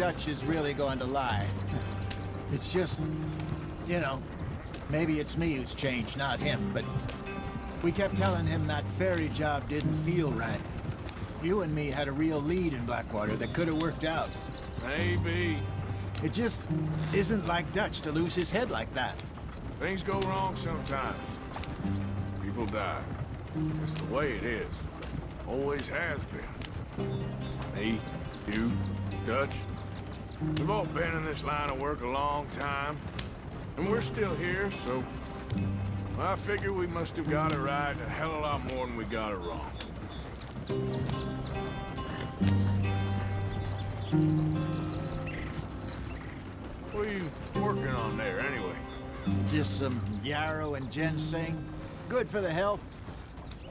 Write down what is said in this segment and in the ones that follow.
Dutch is really going to lie. It's just, you know, maybe it's me who's changed, not him, but we kept telling him that ferry job didn't feel right. You and me had a real lead in Blackwater that could have worked out. Maybe. It just isn't like Dutch to lose his head like that. Things go wrong sometimes. People die. It's the way it is. Always has been. Me, you, Dutch. We've all been in this line of work a long time. And we're still here, so... I figure we must have got it right a hell of a lot more than we got it wrong. What are you working on there, anyway? Just some yarrow and ginseng. Good for the health.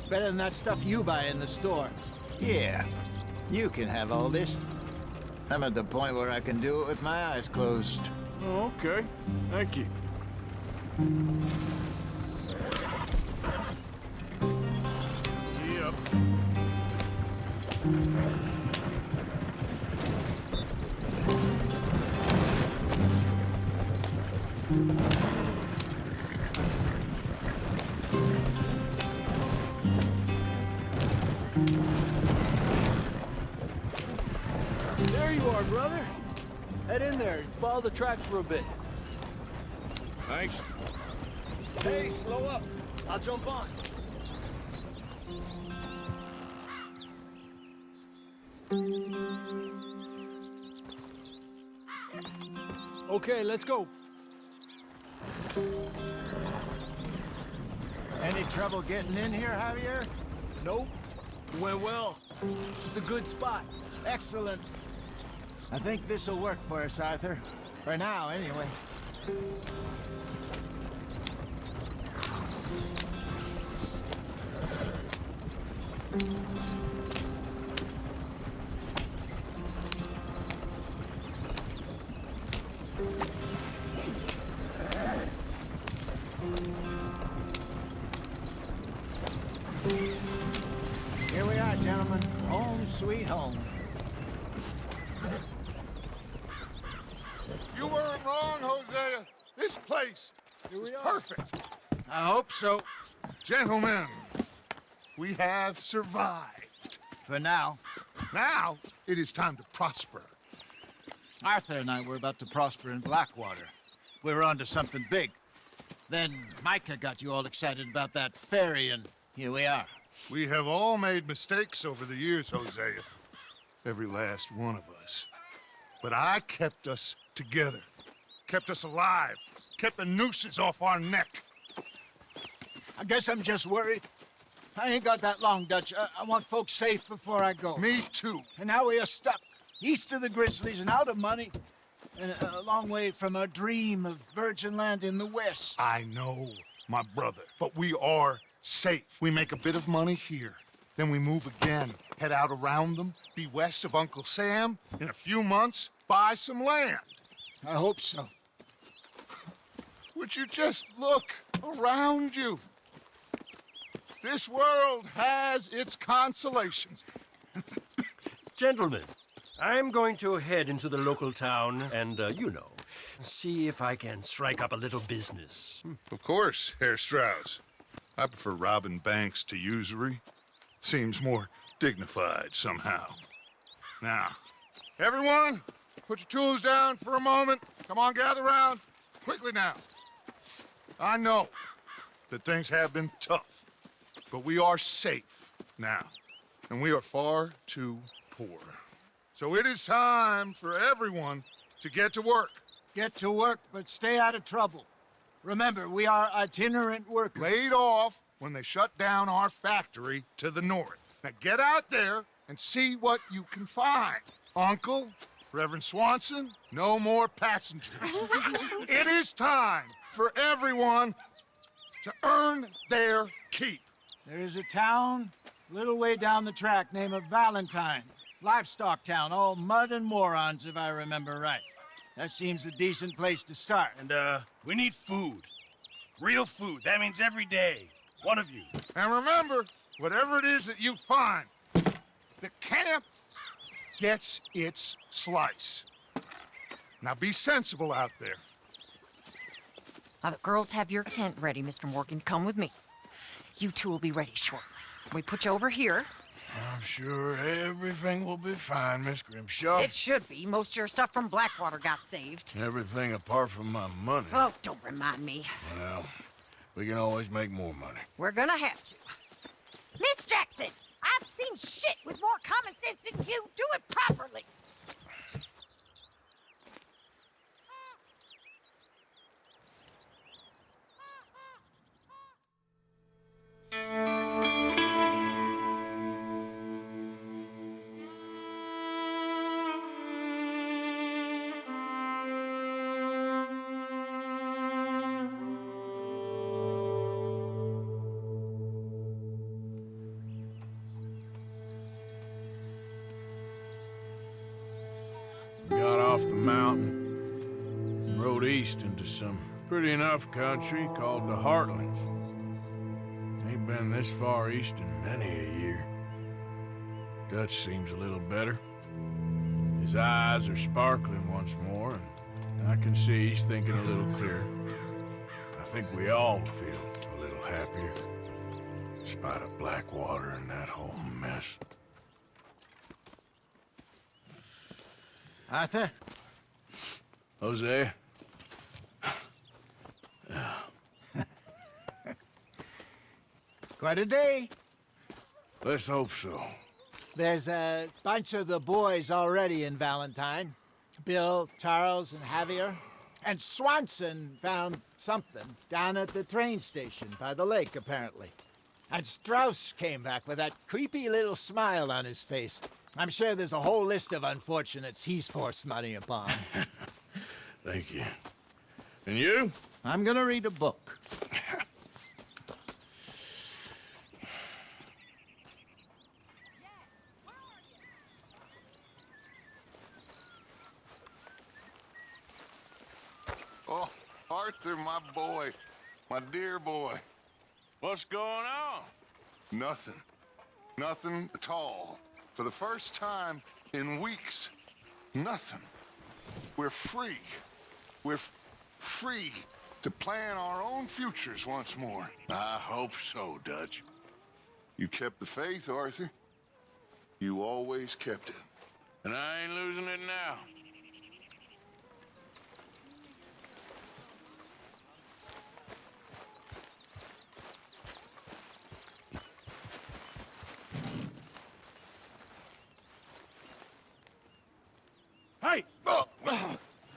Better than that stuff you buy in the store. Yeah, you can have all this. I'm at the point where I can do it with my eyes closed. Oh, okay. Thank you. Yep. There you are, brother. Head in there and follow the tracks for a bit. Thanks. Hey, slow up. I'll jump on. Okay, let's go. Any trouble getting in here, Javier? Nope. It went well. This is a good spot. Excellent. I think this'll work for us, Arthur. For now, anyway. Here we are, gentlemen. Home sweet home. You weren't wrong, Hosea. This place is perfect. I hope so. Gentlemen, we have survived. For now. Now, it is time to prosper. Arthur and I were about to prosper in Blackwater. We were onto something big. Then Micah got you all excited about that ferry, and here we are. We have all made mistakes over the years, Hosea. Every last one of us. But I kept us together. Kept us alive. Kept the nooses off our neck. I guess I'm just worried. I ain't got that long, Dutch. I want folks safe before I go. Me too. And now we are stuck, east of the Grizzlies and out of money, and a long way from our dream of virgin land in the west. I know, my brother, but we are safe. We make a bit of money here. Then we move again, head out around them, be west of Uncle Sam. In a few months, buy some land. I hope so. Would you just look around you? This world has its consolations. Gentlemen, I'm going to head into the local town and, you know, see if I can strike up a little business. Of course, Herr Strauss. I prefer robbing banks to usury. Seems more dignified somehow. Now, everyone, put your tools down for a moment. Come on, gather round. Quickly now. I know that things have been tough, but we are safe now, and we are far too poor. So it is time for everyone to get to work. Get to work, but stay out of trouble. Remember, we are itinerant workers. Laid off when they shut down our factory to the north. Now get out there and see what you can find. Uncle, Reverend Swanson, no more passengers. It is time for everyone to earn their keep. There is a town a little way down the track named Valentine. Livestock town, all mud and morons, if I remember right. That seems a decent place to start. And, we need food. Real food. That means every day. One of you. And remember, whatever it is that you find, the camp gets its slice. Now be sensible out there. The girls have your tent ready, Mr. Morgan. Come with me. You two will be ready shortly. We put you over here. I'm sure everything will be fine, Miss Grimshaw. It should be. Most of your stuff from Blackwater got saved. Everything apart from my money. Oh, don't remind me. Well, we can always make more money. We're gonna have to. Miss Jackson, I've seen shit with more common sense than you. Do it properly. Got off the mountain, rode east into some pretty enough country called the Heartlands. Ain't been this far east in many a year. Dutch seems a little better. His eyes are sparkling once more, and I can see he's thinking a little clearer. I think we all feel a little happier, in spite of Blackwater and that whole mess. Arthur? Jose? Quite a day. Let's hope so. There's a bunch of the boys already in Valentine. Bill, Charles, and Javier. And Swanson found something down at the train station by the lake, apparently. And Strauss came back with that creepy little smile on his face. I'm sure there's a whole list of unfortunates he's forced money upon. Thank you. And you? I'm gonna read a book. Oh, Arthur, my boy. My dear boy. What's going on? Nothing. Nothing at all. For the first time in weeks, nothing. We're free. We're free to plan our own futures once more. I hope so, Dutch. You kept the faith, Arthur. You always kept it. And I ain't losing it now. Hey!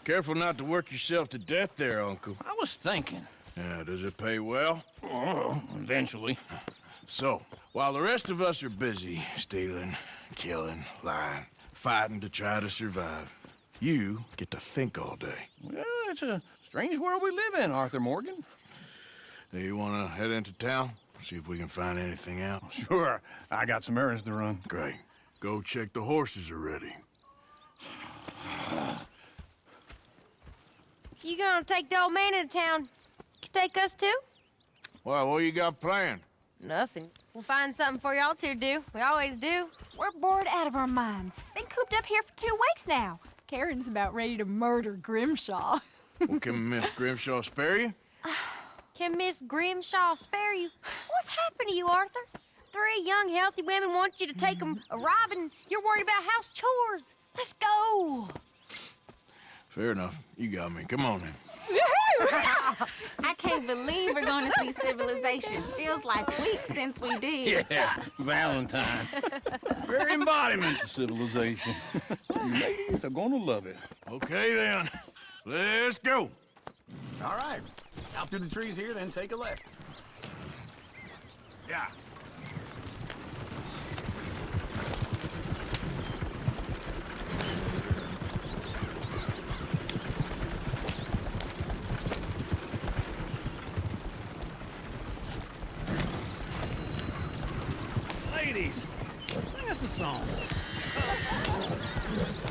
Careful not to work yourself to death there, Uncle. I was thinking. Yeah, does it pay well? Oh, eventually. So, while the rest of us are busy stealing, killing, lying, fighting to try to survive, you get to think all day. Well, it's a strange world we live in, Arthur Morgan. Do you want to head into town? See if we can find anything out? Sure. I got some errands to run. Great. Go check the horses are ready. You gonna take the old man into town? You take us too? Well, what you got planned? Nothing. We'll find something for y'all to do. We always do. We're bored out of our minds. Been cooped up here for 2 weeks now. Karen's about ready to murder Grimshaw. Well, can Miss Grimshaw spare you? Can Miss Grimshaw spare you? What's happened to you, Arthur? 3 young, healthy women want you to take them a robbing. You're worried about house chores. Let's go. Fair enough. You got me. Come on then. I can't believe we're going to see civilization. Feels like weeks since we did. Yeah, Valentine. Very embodiment of civilization. You ladies are gonna love it. Okay then. Let's go. All right. Out through the trees here, then take a left. Yeah. Ladies, sing us a song.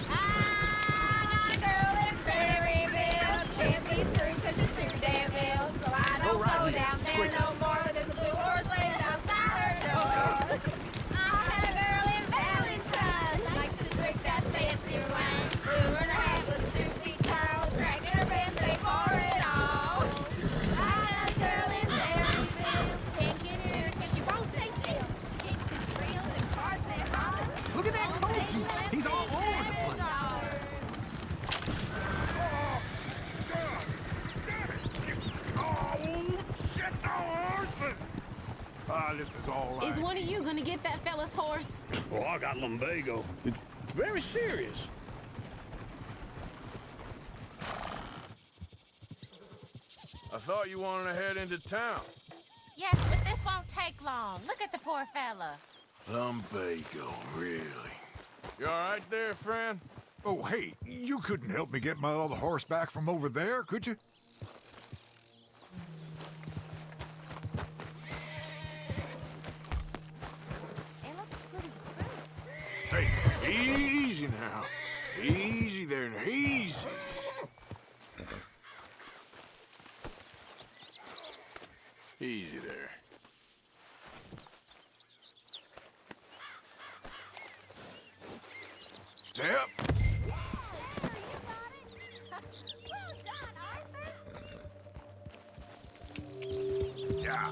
I got a girl in Berryville. Can't be screwed 'cause she's too damn ill. So I don't go down there no more. There's a blue horse laying outside her door. I had a girl in Valentine. Likes to drink that fancy wine. Blue and her hat was 2 feet high. this is all right. Is one of you gonna get that fella's horse? Oh, I got lumbago. It's very serious. I thought you wanted to head into town. Yes, but this won't take long. Look at the poor fella. Lumbago, really? You all right there, friend? Oh, hey, you couldn't help me get my other horse back from over there, could you? It looks pretty smooth. Hey, easy now. Easy there, now. Easy. Easy there. Step. Well done, Arthur. Yeah.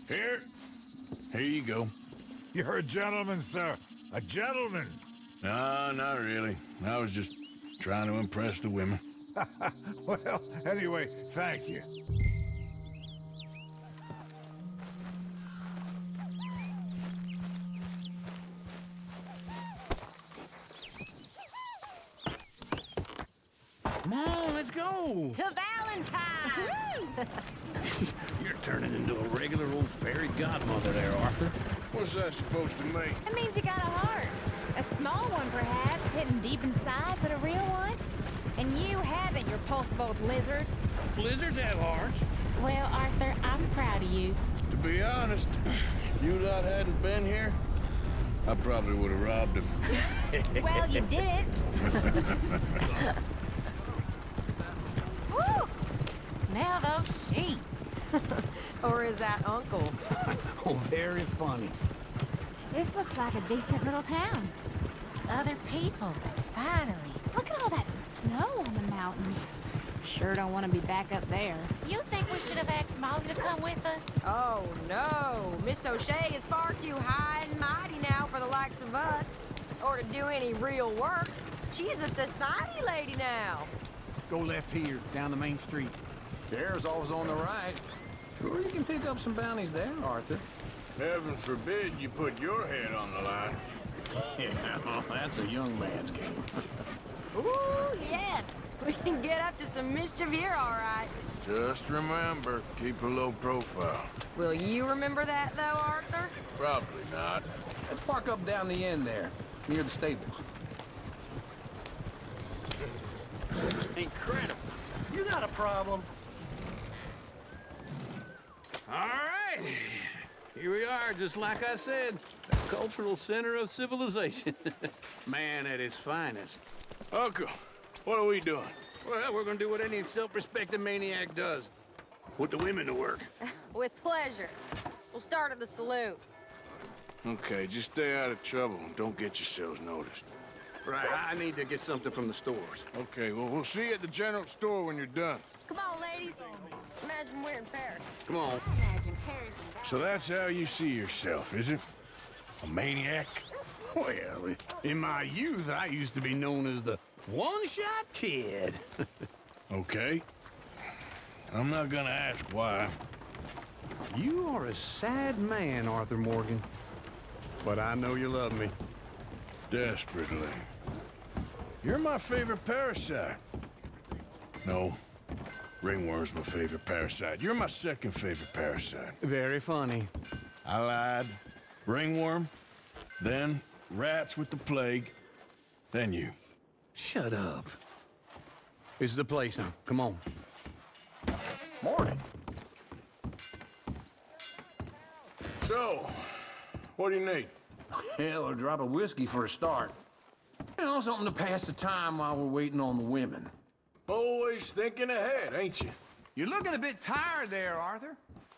Here. Here you go. You're a gentleman, sir. A gentleman. No, not really. I was just trying to impress the women. Well, anyway, thank you. Come on, let's go. To Valentine! You're turning into a regular old fairy godmother there, Arthur. What's that supposed to mean? It means you got a heart. A small one, perhaps, hidden deep inside, but a real one. And you haven't, you repulsive old lizard. Blizzards have hearts. Well, Arthur, I'm proud of you. To be honest, if you lot hadn't been here, I probably would have robbed him. Well, you did it. Woo! Smell those sheep. Or is that Uncle? Oh, very funny. This looks like a decent little town. Other people, finally. Look at all that snow on the mountains. Sure don't want to be back up there. You think we should have asked Molly to come with us? Oh, no. Miss O'Shea is far too high and mighty now for the likes of us. Or to do any real work. She's a society lady now. Go left here, down the main street. There's always on the right. Sure, you can pick up some bounties there, Arthur. Heaven forbid you put your head on the line. Yeah, well, that's a young man's game. Ooh, yes. We can get up to some mischief here, all right. Just remember, keep a low profile. Will you remember that, though, Arthur? Probably not. Let's park up down the end there, near the stables. Incredible. You got a problem? All right. Here we are, just like I said. The cultural center of civilization. Man at his finest. Uncle, what are we doing? Well, we're gonna do what any self-respecting maniac does. Put the women to work. With pleasure. We'll start at the salute. Okay, just stay out of trouble and don't get yourselves noticed. Right, I need to get something from the stores. Okay, well, we'll see you at the general store when you're done. Come on, ladies. Imagine we're in Paris. Come on. Imagine Paris and So that's how you see yourself, is it? A maniac? Well, in my youth, I used to be known as the one-shot kid. Okay. I'm not gonna ask why. You are a sad man, Arthur Morgan. But I know you love me. Desperately. You're my favorite parasite. No. Ringworm's my favorite parasite. You're my second favorite parasite. Very funny. I lied. Ringworm, then rats with the plague, then you. Shut up. This is the place now. Come on. Morning. So, what do you need? Hell, a drop of whiskey for a start. You know, something to pass the time while we're waiting on the women. Always thinking ahead, ain't you? You're looking a bit tired there, Arthur.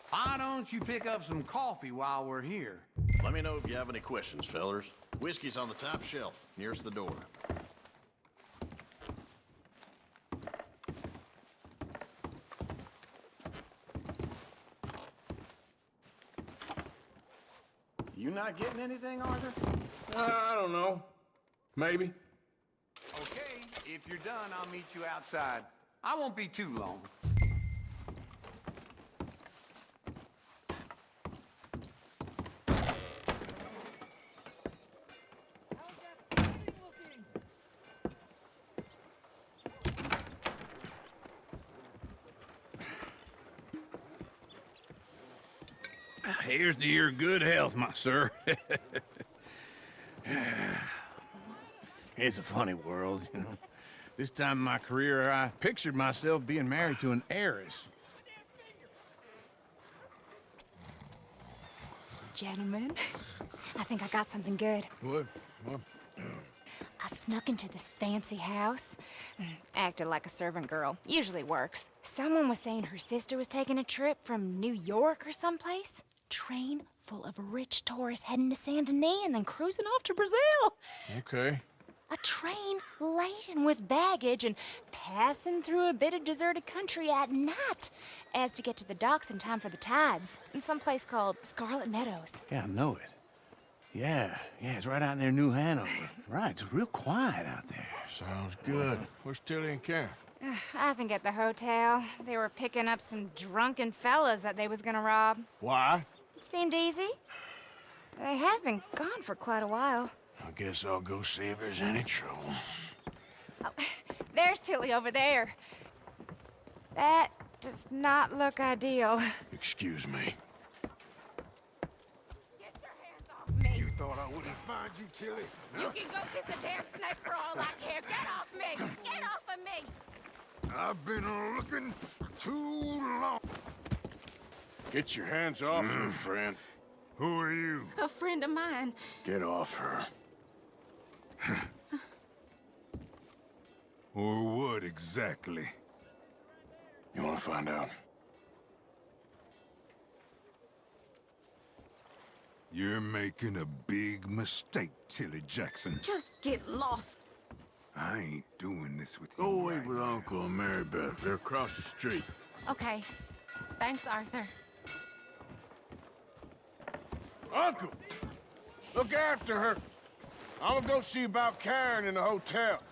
Why don't you pick up some coffee while we're here? Let me know if you have any questions, fellers. Whiskey's on the top shelf, nearest the door. You not getting anything, Arthur? I don't know. Maybe. Okay, if you're done, I'll meet you outside. I won't be too long. Here's to your good health, my sir. It's a funny world, you know. This time in my career, I pictured myself being married to an heiress. Gentlemen, I think I got something good. What? I snuck into this fancy house. Acted like a servant girl. Usually works. Someone was saying her sister was taking a trip from New York or someplace. Train full of rich tourists heading to Saint Denis and then cruising off to Brazil. Okay. A train laden with baggage and passing through a bit of deserted country at night as to get to the docks in time for the tides in some place called Scarlet Meadows. Yeah, I know it. Yeah, it's right out near New Hanover. Right, it's real quiet out there. Sounds good. Where's Tilly and Karen? I think at the hotel. They were picking up some drunken fellas that they was gonna rob. Why? It seemed easy. They have been gone for quite a while. I guess I'll go see if there's any trouble. Oh, there's Tilly over there. That does not look ideal. Excuse me. Get your hands off me. You thought I wouldn't find you, Tilly? You can go kiss a damn snake for all I care. Get off me! Get off of me! I've been looking too long. Get your hands off her, friend. Who are you? A friend of mine. Get off her. Or what exactly? You want to find out? You're making a big mistake, Tilly Jackson. Just get lost. I ain't doing this with you. Go wait with Uncle and Mary Beth. They're across the street. Okay. Thanks, Arthur. Uncle! Look after her. I'm gonna go see about Karen in the hotel.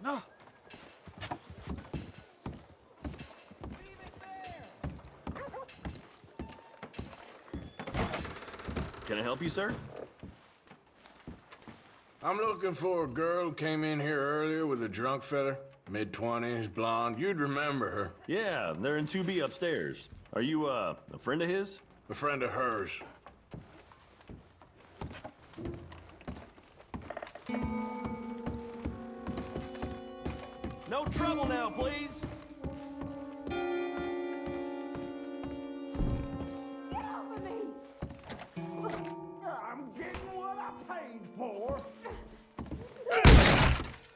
No. Can I help you, sir? I'm looking for a girl who came in here earlier with a drunk fella. Mid-20s, blonde. You'd remember her. Yeah, they're in 2B upstairs. Are you, a friend of his? A friend of hers. No trouble now, please. I'm getting what I paid for.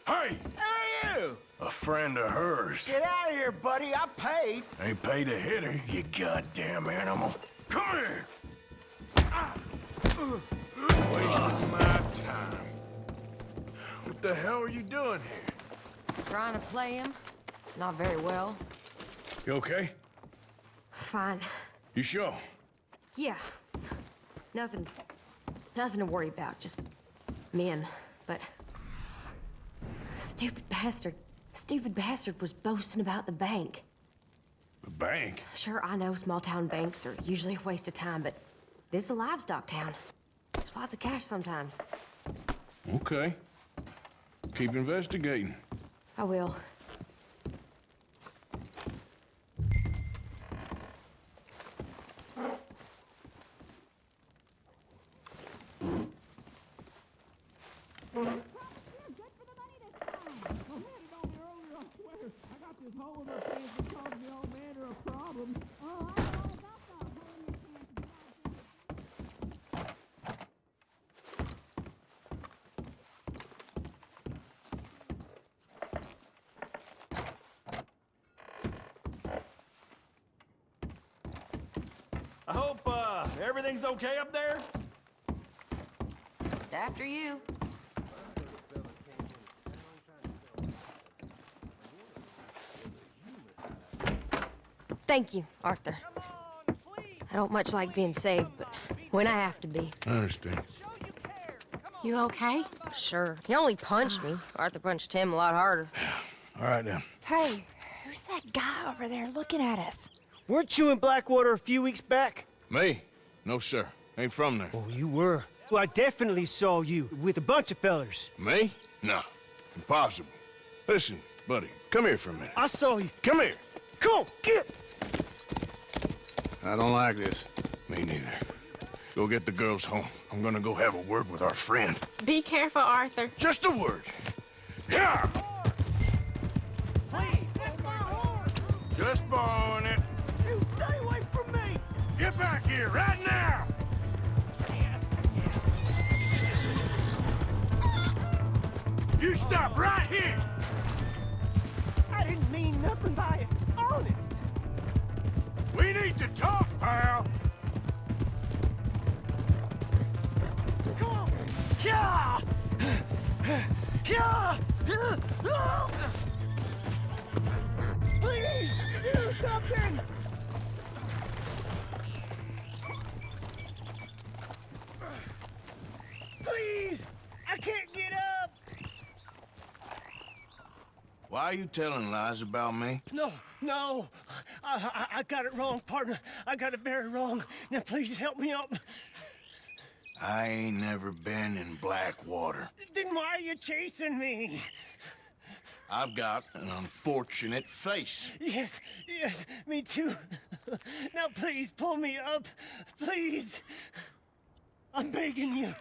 Hey! Hey, you! A friend of hers. Get out of here, buddy. I paid. Ain't paid to hit her, you goddamn animal. Come here! Wasting my time. What the hell are you doing here? Trying to play him. Not very well. You okay? Fine. You sure? Yeah. Nothing to worry about. Just men. But stupid bastard was boasting about the bank. The bank? Sure, I know small town banks are usually a waste of time, but this is a livestock town. There's lots of cash sometimes. Okay. Keep investigating. I will. I hope, everything's okay up there? After you. Thank you, Arthur. I don't much like being saved, but when I have to be. I understand. You okay? Sure. He only punched me. Arthur punched him a lot harder. All right, then. Hey, who's that guy over there looking at us? Weren't you in Blackwater a few weeks back? Me? No, sir. Ain't from there. Oh, you were. Well, I definitely saw you with a bunch of fellers. Me? No. Impossible. Listen, buddy, come here for a minute. I saw you. Come here. Come on, get! I don't like this. Me neither. Go get the girls home. I'm gonna go have a word with our friend. Be careful, Arthur. Just a word. Yeah! Just borrowing it. You stay away from me! Get back here right now! You stop right here! I didn't mean nothing by it. Honest. We need to talk, pal! Come on! Yeah! Yeah! Please! Do something! Please! I can't get up! Why are you telling lies about me? No. I got it wrong, partner. I got it very wrong. Now, please help me up. I ain't never been in Blackwater. Then why are you chasing me? I've got an unfortunate face. Yes, me too. Now, please, pull me up. Please. I'm begging you.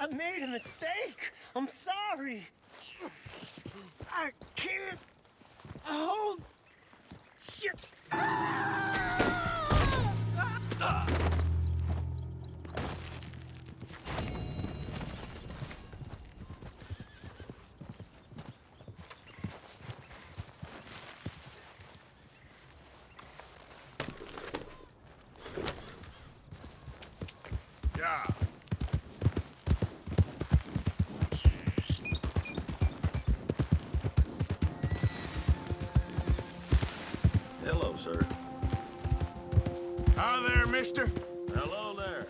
I made a mistake. I'm sorry. I can't hold shit. Yeah. Hello, sir. Hi there, mister. Hello there.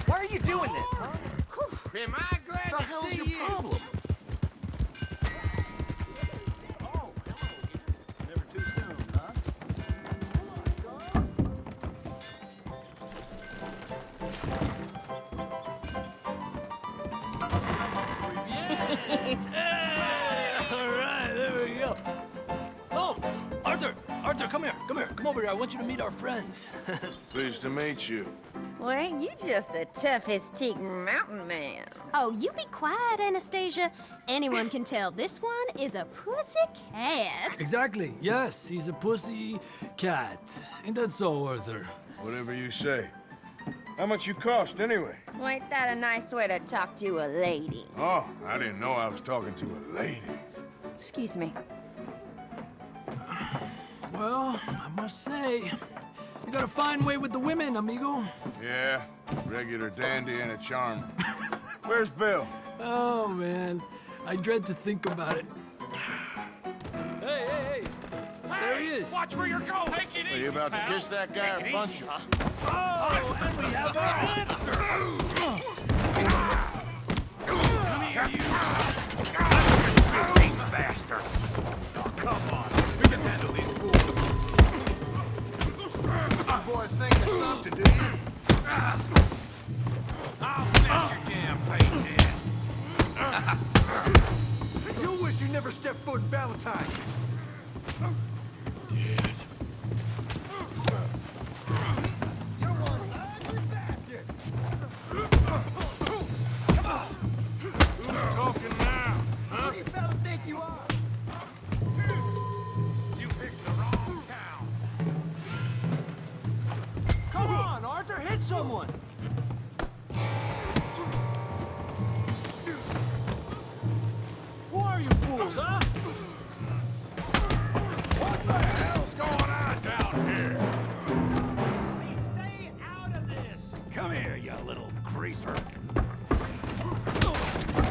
Why are you doing this? Am I glad to see you? Problem? Oh, never too soon, huh? All right, there we go. Oh, Arthur, come here. Come over here. I want you to meet our friends. Pleased to meet you. Well, ain't you just a tough-as-teak mountain man? Oh, you be quiet, Anastasia. Anyone can tell this one is a pussy cat. Exactly. Yes, he's a pussy cat. Ain't that so, Arthur? Whatever you say. How much you cost, anyway? Well, ain't that a nice way to talk to a lady? Oh, I didn't know I was talking to a lady. Excuse me. Well, I must say, you got a fine way with the women, amigo. Yeah, regular dandy and a charmer. Where's Bill? Oh, man. I dread to think about it. Hey! There he is. Watch where you're going. Take it Are you about to kiss that guy or punch him? Oh, and we have our answer. Come here, you. You bastard. Oh, come on. We can handle these fools. You boys think of something, do you? I'll smash your damn face in. You wish you never stepped foot in Valentine. You're one ugly bastard. Who's talking now? Huh? Who do you fellas think you are? You picked the wrong town. Come on, Arthur, hit someone. greaser.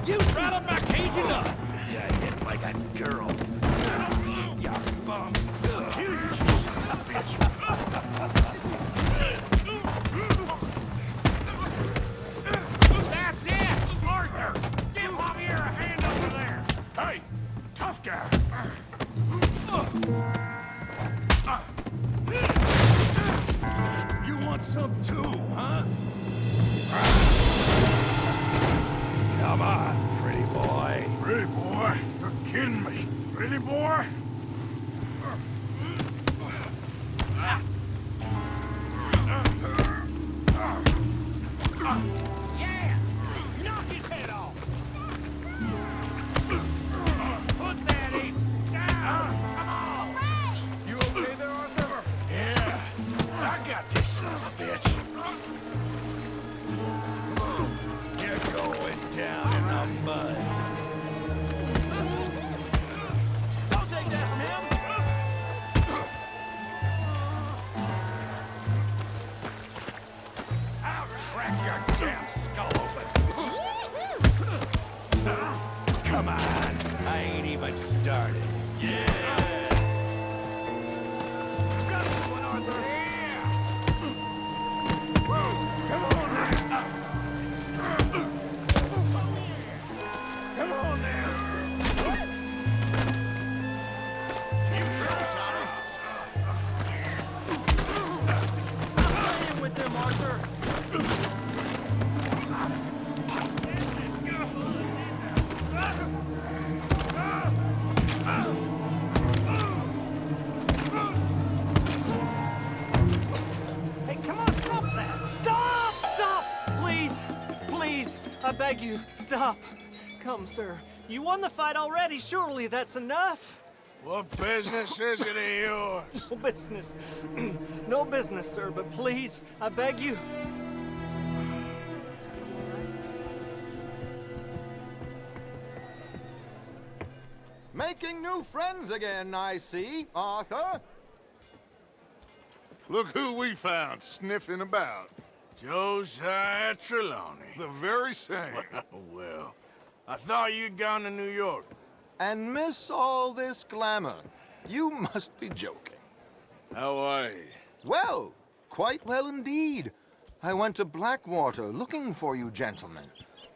You brought up my cage enough! Yeah, hit like a girl. Ya bum. Kill you, son of a bitch. That's it! Arthur! Give Javier a hand over there! Hey, tough guy. You want some too, huh? Come on, pretty boy. Pretty boy? You're kidding me. Pretty boy? Yeah! Knock his head off! Put that in! Down! Come on! You okay there, Arthur? Yeah, I got this son of a bitch. You're going down in the mud. Don't take that from him! I'll crack your damn skull open. Come on, I ain't even started. Yeah! Got this one, Arthur! Yeah! Come on now! Come on now! You sure, Tommy? Stop playing with them, Arthur! Hey, come on, stop that! Stop! Stop! Please! Please! I beg you, stop! Come, sir. You won the fight already. Surely that's enough. What business is it of yours? No business. No business, sir, but please, I beg you. Making new friends again, I see, Arthur. Look who we found sniffing about. Josiah Trelawney. The very same. Well, I thought you'd gone to New York. And miss all this glamour. You must be joking. How are you? Well, quite well indeed. I went to Blackwater looking for you gentlemen.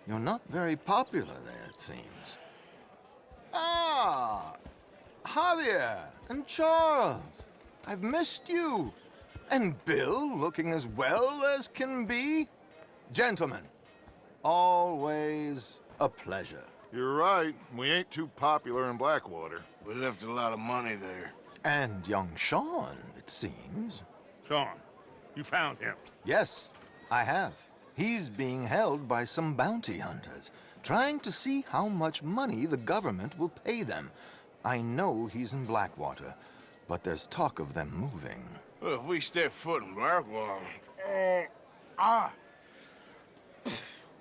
You're not very popular there, it seems. Ah, Javier and Charles. I've missed you. And Bill looking as well as can be. Gentlemen, always a pleasure. You're right. We ain't too popular in Blackwater. We left a lot of money there. And young Sean, it seems. Sean, you found him. Yes, I have. He's being held by some bounty hunters, trying to see how much money the government will pay them. I know he's in Blackwater, but there's talk of them moving. Well, if we step foot in Blackwater...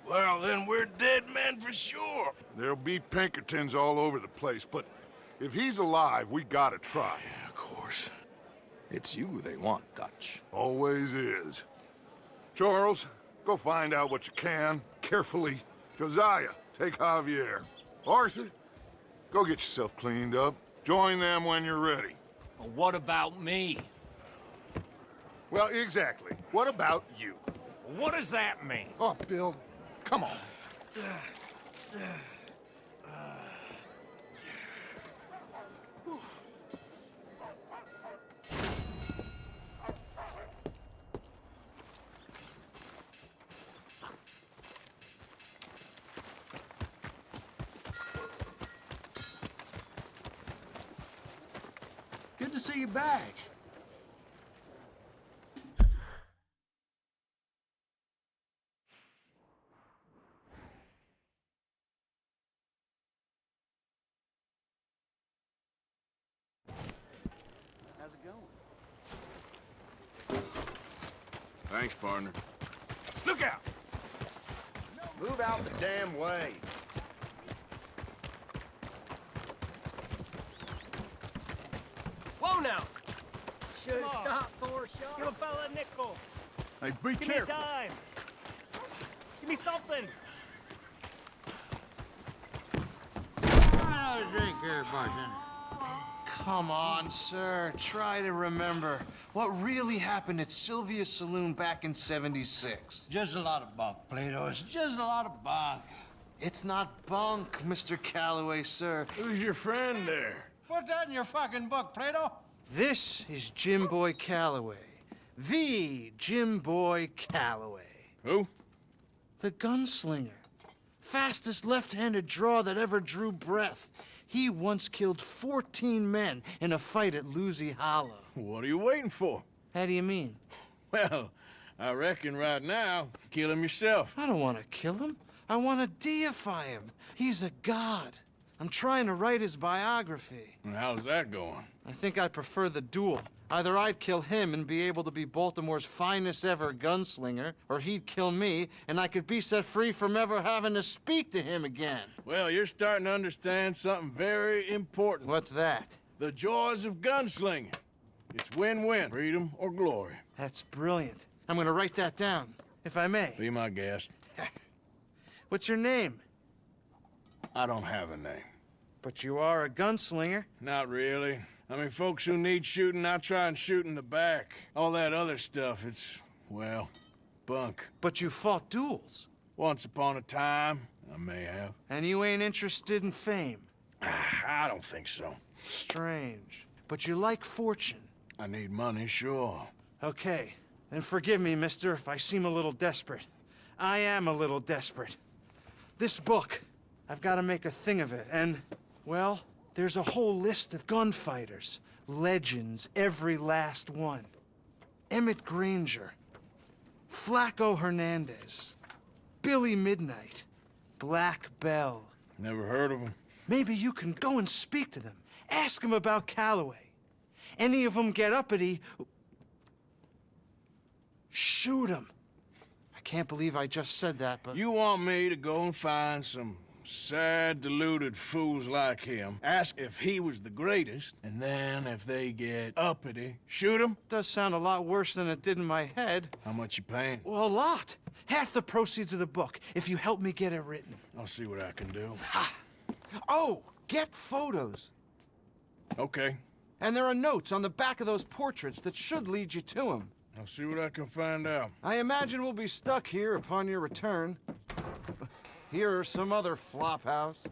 well, then we're dead men for sure. There'll be Pinkertons all over the place, but if he's alive, we gotta try. Yeah, of course. It's you they want, Dutch. Always is. Charles, go find out what you can, carefully. Josiah, take Javier. Arthur, go get yourself cleaned up. Join them when you're ready. Well, what about me? Well, exactly. What about you? What does that mean? Oh, Bill, come on. Good to see you back. How's it going? Thanks, partner. Look out! Move out the damn way. Whoa now! Should Come on. stop for a shot. Give a fella a nickel. Hey, be Give me a careful. dime. Give me something. Another drink here, bartender. Come on, sir. Try to remember what really happened at Sylvia's Saloon back in '76. Just a lot of bunk, Plato. It's just a lot of bunk. It's not bunk, Mr. Calloway, sir. Who's your friend there? Put that in your fucking book, Plato. This is Jim Boy Calloway. The Jim Boy Calloway. Who? The gunslinger. Fastest left-handed draw that ever drew breath. He once killed 14 men in a fight at Lucy Hollow. What are you waiting for? How do you mean? Well, I reckon right now, kill him yourself. I don't want to kill him. I want to deify him. He's a god. I'm trying to write his biography. And how's that going? I think I prefer the duel. Either I'd kill him and be able to be Baltimore's finest ever gunslinger, or he'd kill me and I could be set free from ever having to speak to him again. Well, you're starting to understand something very important. What's that? The joys of gunslinging. It's win-win, freedom or glory. That's brilliant. I'm gonna write that down, if I may. Be my guest. What's your name? I don't have a name. But you are a gunslinger. Not really. I mean, folks who need shooting, I try and shoot in the back. All that other stuff, it's, well, bunk. But you fought duels. Once upon a time, I may have. And you ain't interested in fame. I don't think so. Strange. But you like fortune. I need money, sure. Okay. Then forgive me, mister, if I seem a little desperate. I am a little desperate. This book, I've got to make a thing of it, and, well, there's a whole list of gunfighters. Legends, every last one. Emmett Granger. Flaco Hernandez. Billy Midnight. Black Bell. Never heard of him. Maybe you can go and speak to them. Ask them about Calloway. Any of them get uppity, shoot them. I can't believe I just said that, but... You want me to go and find some sad, deluded fools like him, ask if he was the greatest, and then if they get uppity, shoot him? Does sound a lot worse than it did in my head. How much you paying? Well, a lot. Half the proceeds of the book, if you help me get it written. I'll see what I can do. Ha! Oh, get photos. Okay. And there are notes on the back of those portraits that should lead you to him. I'll see what I can find out. I imagine we'll be stuck here upon your return. Here or some other flop house.